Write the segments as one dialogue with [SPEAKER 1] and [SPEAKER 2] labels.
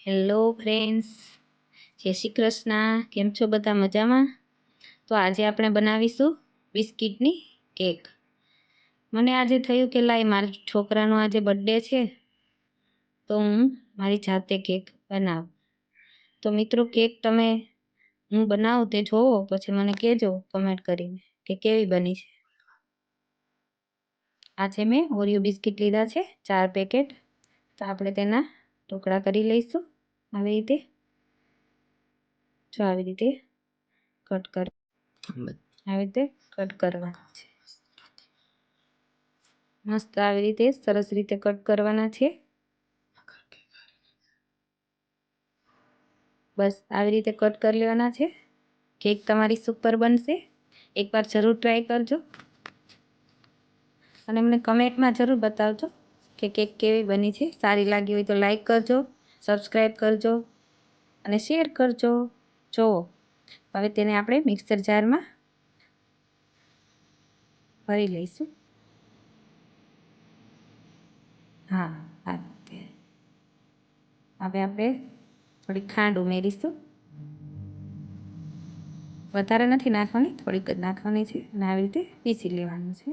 [SPEAKER 1] Hello friends, જય શ્રી કૃષ્ણ. કેમ છો બધા? મજામાં? તો આજે આપણે બનાવીશું બિસ્કિટની કેક. મને આજે થયું કે લાઈ મારા છોકરાનો આજે બર્થડે છે તો હું મારી જાતે કેક બનાવું. તો મિત્રો, કેક તમે હું બનાવું તે જોવો, પછી મને કહેજો કમેન્ટ કરીને કે કેવી બની છે. આજે મેં ઓરિયો બિસ્કિટ લીધા છે 4 પેકેટ. તો આપણે તેના ટુકડા કરી લઈશું આવી રીતે. જો આવી રીતે કટ કરવાના છે. મસ્ત આવી રીતે સરસ રીતે કટ કરવાના છે. બસ આવી રીતે કટ કરી લેવાના છે. કેક તમારી સુપર બનશે. એકવાર જરૂર ટ્રાય કરજો અને મને કમેન્ટમાં જરૂર બતાવજો કે કેક કેવી બની છે. સારી લાગી હોય તો લાઈક કરજો, સબસ્ક્રાઈબ કરજો અને શેર કરજો. જુઓ, હવે તેને આપણે મિક્સર જારમાં ભરી લઈશું. હા, હવે આપણે થોડી ખાંડ ઉમેરીશું. વધારે નથી નાખવાની, થોડીક જ નાખવાની છે અને આવી રીતે પીસી લેવાનું છે.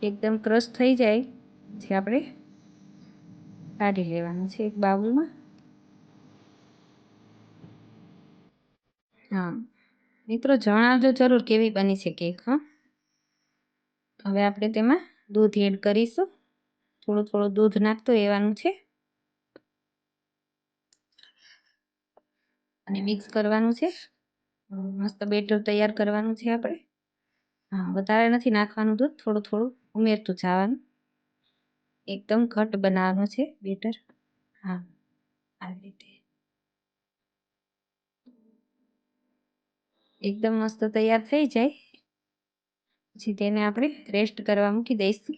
[SPEAKER 1] એકદમ ક્રશ થઈ જાય પછી આપણે કાઢી લેવાનું છે એક બાઉલમાં. હા મિત્રો, જણાવજો જરૂર કેવી બની છે કેક. હવે આપણે તેમાં દૂધ એડ કરીશું. થોડું થોડું દૂધ નાખતું રહેવાનું છે અને મિક્સ કરવાનું છે. મસ્ત બેટર તૈયાર કરવાનું છે આપણે. હા, વધારે નથી નાખવાનું દૂધ, થોડું થોડું ઉમેરતું જવાનું. એકદમ ઘટ બનાવવાનું છે બેટર. હા, આવી રીતે એકદમ મસ્ત તૈયાર થઈ જાય પછી તેને આપણે રેસ્ટ કરવા મૂકી દઈશું.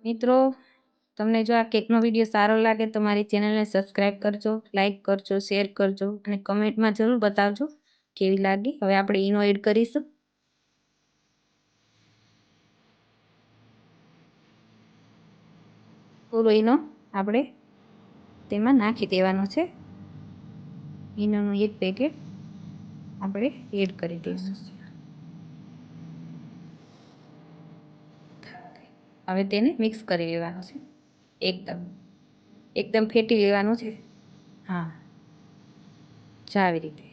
[SPEAKER 1] મિત્રો, તમને જો આ કેકનો વિડીયો સારો લાગે તો મારી ચેનલને સબસ્ક્રાઈબ કરજો, લાઈક કરજો, શેર કરજો અને કમેન્ટમાં જરૂર બતાવજો કેવી લાગી. હવે આપણે ઈનો એડ કરીશું. પૂરો ઈનો આપણે તેમાં નાખી દેવાનો છે. ઈનોનું 1 પેકેટ આપણે એડ કરી દઈશું. હવે તેને મિક્સ કરી લેવાનું છે. એકદમ ફેટી લેવાનું છે. હા, આવી રીતે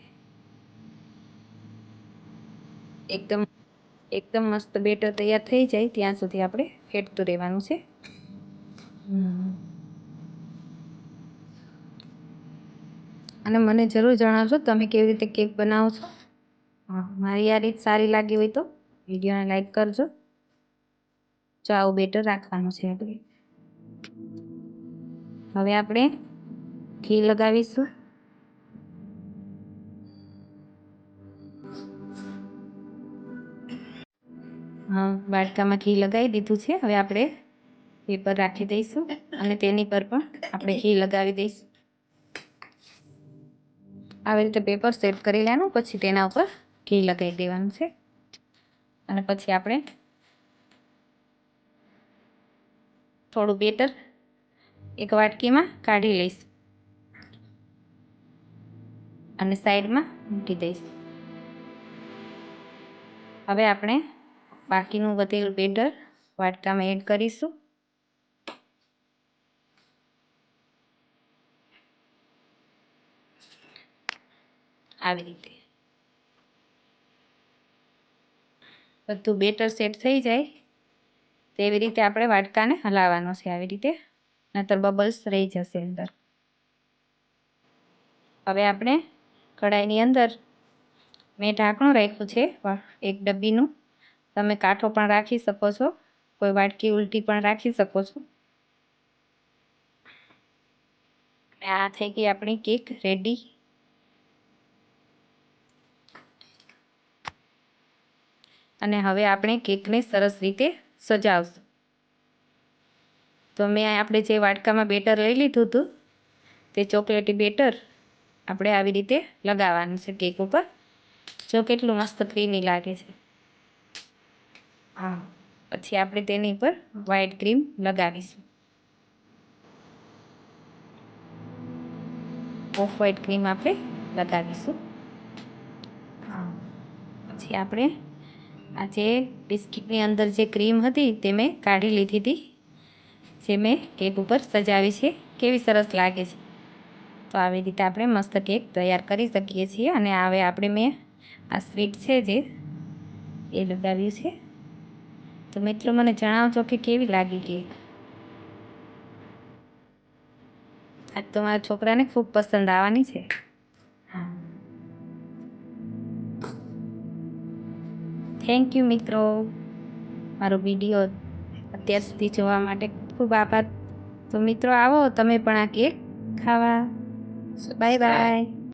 [SPEAKER 1] એકદમ મસ્ત બેટર તૈયાર થઈ જાય ત્યાં સુધી આપણે ફેટતું રહેવાનું છે. અને મને જરૂર જણાવજો તમે કેવી રીતે કેક બનાવો છો. મારી આ રીત સારી લાગી હોય તો વિડીયોને લાઈક કરજો. જો આવું બેટર રાખવાનું છે આપણે. હવે આપણે ઘી લગાવીશું. હા, વાટકામાં ઘી લગાવી દીધું છે. હવે આપણે પેપર રાખી દઈશું અને તેની પર પણ આપણે ઘી લગાવી દઈશું. આવી રીતે પેપર સેટ કરી લેવાનું, પછી તેના ઉપર ઘી લગાવી દેવાનું છે અને પછી આપણે થોડું બેટર એક વાટકીમાં કાઢી લઈશું અને સાઈડમાં મૂકી દઈશું. હવે આપણે બાકીનું વધેલું બેટર વાટકામાં એડ કરીશું. આવી રીતે બધું બેટર સેટ થઈ જાય તેવી રીતે આપણે વાટકાને હલાવવાનો છે. આવી રીતે, નહીંતર બબલ્સ રહી જશે અંદર. હવે આપણે કઢાઈની અંદર મેં ઢાંકણું રાખ્યું છે એક ડબ્બીનું. તમે કાંઠો પણ રાખી શકો છો, કોઈ વાટકી ઉલટી પણ રાખી શકો છો. આ થઈ ગઈ આપણી કેક રેડી. અને હવે આપણે કેકને સરસ રીતે સજાવશું. તો મેં આપણે જે વાટકામાં બેટર લઈ લીધું હતું તે ચોકલેટી બેટર આપણે આવી રીતે લગાવવાનું છે કેક ઉપર. જો કેટલું મસ્ત ક્રીમી લાગે છે. હા, પછી આપણે તેની પર વ્હાઈટ ક્રીમ લગાવીશું. ઓફ વ્હાઈટ ક્રીમ આપણે લગાવીશું. હા, પછી આપણે આ જે બિસ્કિટની અંદર જે ક્રીમ હતી તે મેં કાઢી લીધી હતી, જે મેં કેક ઉપર સજાવી છે. કેવી સરસ લાગે છે. તો આવી રીતે આપણે મસ્ત કેક તૈયાર કરી શકીએ છીએ. અને હવે આપણે મેં આ સ્વીટ છે જે એ લગાવ્યું છે. તો મિત્રો મને જણાવજો કે કેવી લાગી કેક. આજ તો મારા છોકરાને ખૂબ પસંદ આવવાની છે. થેન્ક યુ મિત્રો, મારો વિડીયો અત્યાર સુધી જોવા માટે ખૂબ આભાર. તો મિત્રો આવો તમે પણ આ કેક ખાવા. Bye bye.